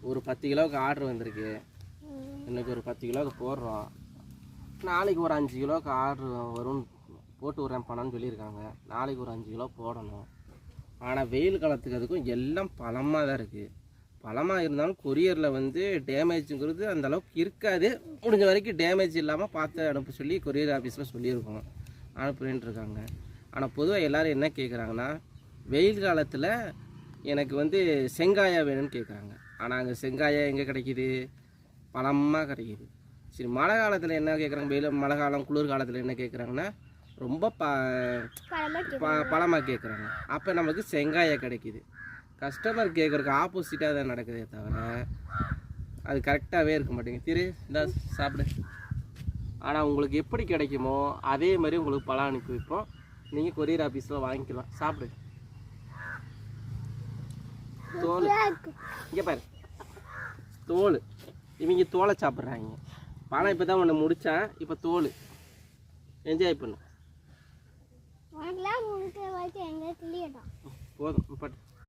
ஒரு 10 கிலோவுக்கு ஆர்டர் வந்திருக்கு. இன்றைக்கி ஒரு 10 கிலோவுக்கு போடுறோம். நாளைக்கு ஒரு 5 கிலோவுக்கு ஆர்டர் வரும்னு போட்டு விட்றேன் பணம்னு சொல்லியிருக்காங்க. நாளைக்கு ஒரு 5 கிலோ போடணும். ஆனால் வெயில் காலத்துக்கு அதுக்கும் எல்லாம் பழமாக தான் இருக்குது. பழமாக இருந்தாலும் கொரியரில் வந்து டேமேஜுங்கிறது அந்தளவுக்கு இருக்காது. முடிஞ்ச வரைக்கும் டேமேஜ் இல்லாமல் பார்த்து அனுப்ப சொல்லி கொரியர் ஆஃபீஸில் சொல்லியிருக்கோம். அனுப்புறேன்ட்டு இருக்காங்க. ஆனால் பொதுவாக எல்லோரும் என்ன கேட்குறாங்கன்னா, வெயில் காலத்தில் எனக்கு வந்து செங்காயா வேணும்னு கேட்குறாங்க. ஆனால் அங்கே செங்காயா எங்கே கிடைக்கிது? பழமாக கிடைக்கிது. சரி, மழை காலத்தில் என்ன கேட்குறாங்க? வெயில் மழை காலம் குளிர் காலத்தில் என்ன கேட்குறாங்கன்னா ரொம்ப பழமாக கேட்குறாங்க. அப்போ நமக்கு செங்காயா கிடைக்கிது. கஸ்டமர் கேட்குறதுக்கு ஆப்போசிட்டாக தான் நடக்குதே தவிர அது கரெக்டாகவே இருக்க மாட்டேங்குது. இந்த சாப்பிடு. ஆனால் உங்களுக்கு எப்படி கிடைக்குமோ அதே மாதிரி உங்களுக்கு பழம் அனுப்பி வைப்போம். நீங்கள் கொரியர் ஆஃபீஸில் வாங்கிக்கலாம். சாப்பிடு. தோல் இங்கே பாரு, தோல். இவங்க தோலை சாப்பிட்றாங்க. பழம் இப்போ தான் ஒன்று முடித்தேன். இப்போ தோல் என்ஜாய் பண்ணு. போதும் பட்